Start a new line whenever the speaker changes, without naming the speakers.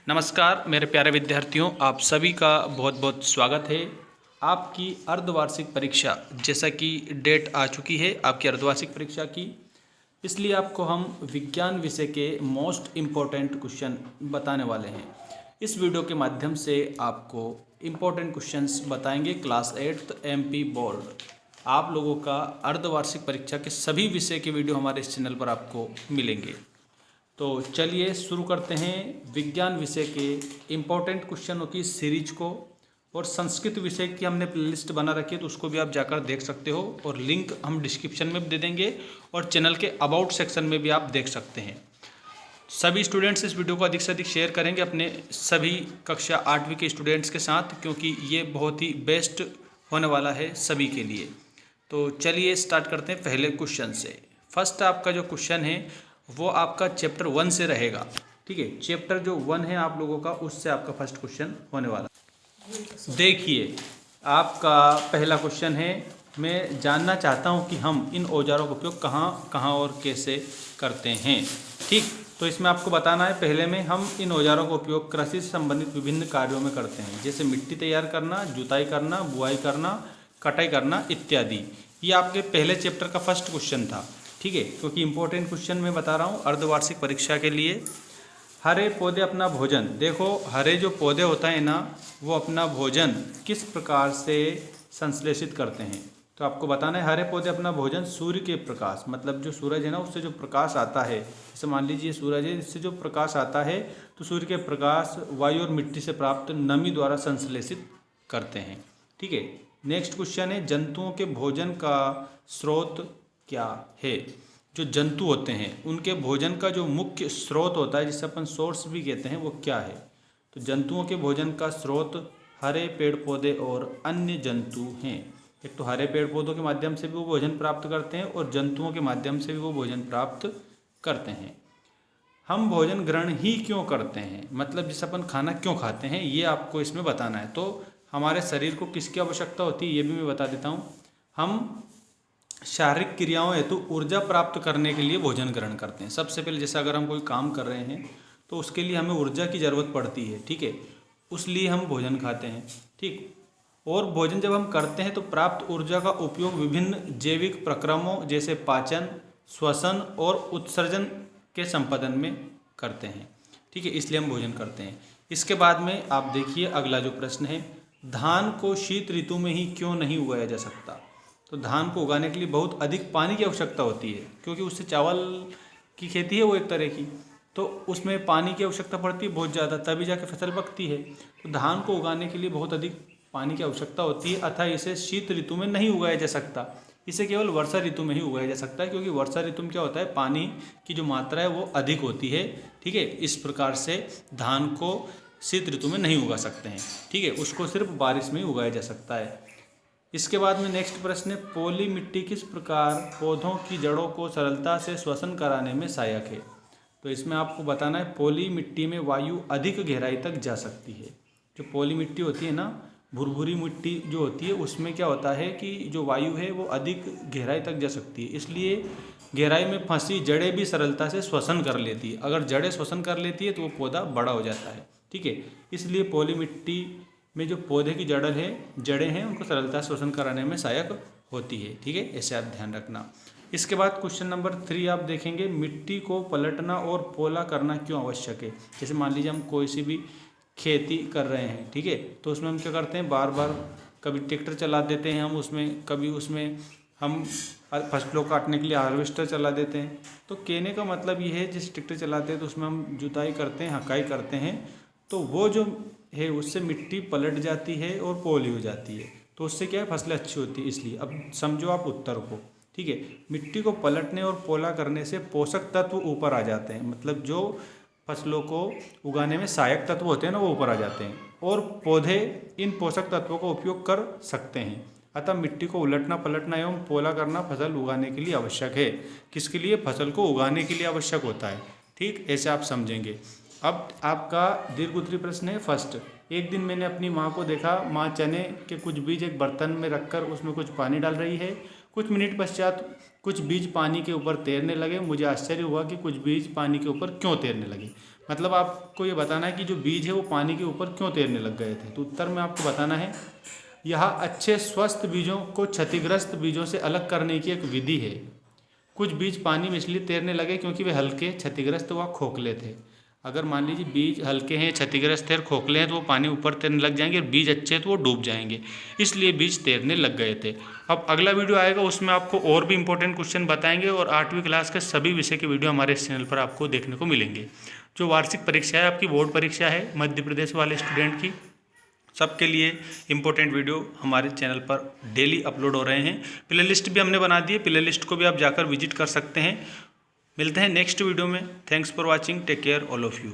नमस्कार मेरे प्यारे विद्यार्थियों, आप सभी का बहुत बहुत स्वागत है। आपकी अर्धवार्षिक परीक्षा जैसा कि डेट आ चुकी है आपकी अर्धवार्षिक परीक्षा की, इसलिए आपको हम विज्ञान विषय के मोस्ट इम्पोर्टेंट क्वेश्चन बताने वाले हैं। इस वीडियो के माध्यम से आपको इम्पोर्टेंट क्वेश्चंस बताएंगे। क्लास 8th MP बोर्ड आप लोगों का अर्धवार्षिक परीक्षा के सभी विषय के वीडियो हमारे इस चैनल पर आपको मिलेंगे। तो चलिए शुरू करते हैं विज्ञान विषय के इम्पोर्टेंट क्वेश्चनों की सीरीज को। और संस्कृत विषय की हमने प्लेलिस्ट बना रखी है, तो उसको भी आप जाकर देख सकते हो और लिंक हम डिस्क्रिप्शन में भी दे देंगे और चैनल के अबाउट सेक्शन में भी आप देख सकते हैं। सभी स्टूडेंट्स इस वीडियो को अधिक से अधिक शेयर करेंगे अपने सभी कक्षा 8वीं के स्टूडेंट्स के साथ, क्योंकि ये बहुत ही बेस्ट होने वाला है सभी के लिए। तो चलिए स्टार्ट करते हैं पहले क्वेश्चन से। फर्स्ट आपका जो क्वेश्चन है वो आपका चैप्टर 1 से रहेगा। ठीक है, चैप्टर जो 1 है आप लोगों का, उससे आपका फर्स्ट क्वेश्चन होने वाला। देखिए आपका पहला क्वेश्चन है, मैं जानना चाहता हूं कि हम इन औजारों का उपयोग कहां कहां और कैसे करते हैं। ठीक, तो इसमें आपको बताना है पहले में हम इन औजारों का उपयोग कृषि से संबंधित विभिन्न कार्यों में करते हैं, जैसे मिट्टी तैयार करना, जुताई करना, बुआई करना, कटाई करना इत्यादि। ये आपके पहले चैप्टर का फर्स्ट क्वेश्चन था। ठीक है, क्योंकि इंपॉर्टेंट क्वेश्चन मैं बता रहा हूँ अर्धवार्षिक परीक्षा के लिए। हरे पौधे अपना भोजन, देखो हरे जो पौधे होता है ना, वो अपना भोजन किस प्रकार से संश्लेषित करते हैं। तो आपको बताना है हरे पौधे अपना भोजन सूर्य के प्रकाश, मतलब जो सूरज है ना उससे जो प्रकाश आता है, जैसे मान लीजिए सूरज है, इससे जो प्रकाश आता है तो सूर्य के प्रकाश वायु और मिट्टी से प्राप्त नमी द्वारा संश्लेषित करते हैं। ठीक है, नेक्स्ट क्वेश्चन है जंतुओं के भोजन का स्रोत क्या है। जो जंतु होते हैं उनके भोजन का जो मुख्य स्रोत होता है, जिसे अपन सोर्स भी कहते हैं, वो क्या है। तो जंतुओं के भोजन का स्रोत हरे पेड़ पौधे और अन्य जंतु हैं। एक तो हरे पेड़ पौधों के माध्यम से भी वो भोजन प्राप्त करते हैं और जंतुओं के माध्यम से भी वो भोजन प्राप्त करते हैं। हम भोजन ग्रहण ही क्यों करते हैं, मतलब जिसे अपन खाना क्यों खाते हैं, ये आपको इसमें बताना है। तो हमारे शरीर को किसकी आवश्यकता होती है ये भी मैं बता देता हूँ। हम शारीरिक क्रियाओं हेतु ऊर्जा प्राप्त करने के लिए भोजन ग्रहण करते हैं। सबसे पहले जैसे अगर हम कोई काम कर रहे हैं तो उसके लिए हमें ऊर्जा की ज़रूरत पड़ती है। ठीक है, उसलिए हम भोजन खाते हैं। ठीक, और भोजन जब हम करते हैं तो प्राप्त ऊर्जा का उपयोग विभिन्न जैविक प्रक्रमों जैसे पाचन, श्वसन और उत्सर्जन के संपादन में करते हैं। ठीक है, इसलिए हम भोजन करते हैं। इसके बाद में आप देखिए अगला जो प्रश्न है, धान को शीत ऋतु में ही क्यों नहीं उगाया जा सकता। तो धान को उगाने के लिए बहुत अधिक पानी की आवश्यकता होती है, क्योंकि उससे चावल की खेती है वो एक तरह की, तो उसमें पानी की आवश्यकता पड़ती है बहुत ज़्यादा, तभी जाके फसल पकती है। तो धान को उगाने के लिए बहुत अधिक पानी की आवश्यकता होती है, अतः इसे शीत ऋतु में नहीं उगाया जा सकता। इसे केवल वर्षा ऋतु में ही उगाया जा सकता है, क्योंकि वर्षा ऋतु में क्या होता है, पानी की जो मात्रा है वो अधिक होती है। ठीक है, इस प्रकार से धान को शीत ऋतु में नहीं उगा सकते हैं। ठीक है, उसको सिर्फ बारिश में ही उगाया जा सकता है। इसके बाद में नेक्स्ट प्रश्न है, पोली मिट्टी किस प्रकार पौधों की जड़ों को सरलता से श्वसन कराने में सहायक है। तो इसमें आपको बताना है पोली मिट्टी में वायु अधिक गहराई तक जा सकती है। जो पोली मिट्टी होती है ना, भुरभुरी मिट्टी जो होती है, उसमें क्या होता है कि जो वायु है वो अधिक गहराई तक जा सकती है, इसलिए गहराई में फंसी जड़ें भी सरलता से श्वसन कर लेती है। अगर जड़ें श्वसन कर लेती है तो वो पौधा बड़ा हो जाता है। ठीक है, इसलिए पोली मिट्टी में जो पौधे की जड़ें हैं उनको सरलता से श्वसन कराने में सहायक होती है। ठीक है, ऐसे आप ध्यान रखना। इसके बाद क्वेश्चन नंबर 3 आप देखेंगे, मिट्टी को पलटना और पोला करना क्यों आवश्यक है। जैसे मान लीजिए हम कोई सी भी खेती कर रहे हैं, ठीक है, तो उसमें हम क्या करते हैं, बार बार कभी ट्रैक्टर चला देते हैं हम उसमें, कभी उसमें हम फसलों काटने के लिए हार्वेस्टर चला देते हैं। तो कहने का मतलब ये है, जिस ट्रैक्टर चलाते हैं तो उसमें हम जुताई करते हैं, हकाई करते हैं, तो वो जो है उससे मिट्टी पलट जाती है और पोली हो जाती है, तो उससे क्या है, फसलें अच्छी होती है। इसलिए अब समझो आप उत्तर को। ठीक है, मिट्टी को पलटने और पोला करने से पोषक तत्व ऊपर आ जाते हैं, मतलब जो फसलों को उगाने में सहायक तत्व होते हैं ना, वो ऊपर आ जाते हैं और पौधे इन पोषक तत्वों का उपयोग कर सकते हैं। अतः मिट्टी को उलटना पलटना एवं पोला करना फसल उगाने के लिए आवश्यक है। किसके लिए, फसल को उगाने के लिए आवश्यक होता है। ठीक, ऐसे आप समझेंगे। अब आपका दीर्घ उत्तरीय प्रश्न है फर्स्ट, एक दिन मैंने अपनी माँ को देखा, माँ चने के कुछ बीज एक बर्तन में रखकर उसमें कुछ पानी डाल रही है। कुछ मिनट पश्चात कुछ बीज पानी के ऊपर तैरने लगे। मुझे आश्चर्य हुआ कि कुछ बीज पानी के ऊपर क्यों तैरने लगे। मतलब आपको ये बताना है कि जो बीज है वो पानी के ऊपर क्यों तैरने लग गए थे। तो उत्तर में आपको बताना है, यह अच्छे स्वस्थ बीजों को क्षतिग्रस्त बीजों से अलग करने की एक विधि है। कुछ बीज पानी में इसलिए तैरने लगे क्योंकि वे हल्के, क्षतिग्रस्त व खोखले थे। अगर मान लीजिए बीज हल्के हैं, क्षतिग्रस्त है और खोखले हैं तो वो पानी ऊपर तैरने लग जाएंगे, और बीज अच्छे हैं तो वो डूब जाएंगे, इसलिए बीज तैरने लग गए थे। अब अगला वीडियो आएगा, उसमें आपको और भी इंपॉर्टेंट क्वेश्चन बताएंगे, और 8वीं क्लास के सभी विषय के वीडियो हमारे इस चैनल पर आपको देखने को मिलेंगे। जो वार्षिक परीक्षा है, आपकी बोर्ड परीक्षा है मध्य प्रदेश वाले स्टूडेंट की, सबके लिए इम्पोर्टेंट वीडियो हमारे चैनल पर डेली अपलोड हो रहे हैं। प्ले लिस्ट भी हमने बना दी है, प्ले लिस्ट को भी आप जाकर विजिट कर सकते हैं। मिलते हैं नेक्स्ट वीडियो में। Thanks for watching, take care all of you.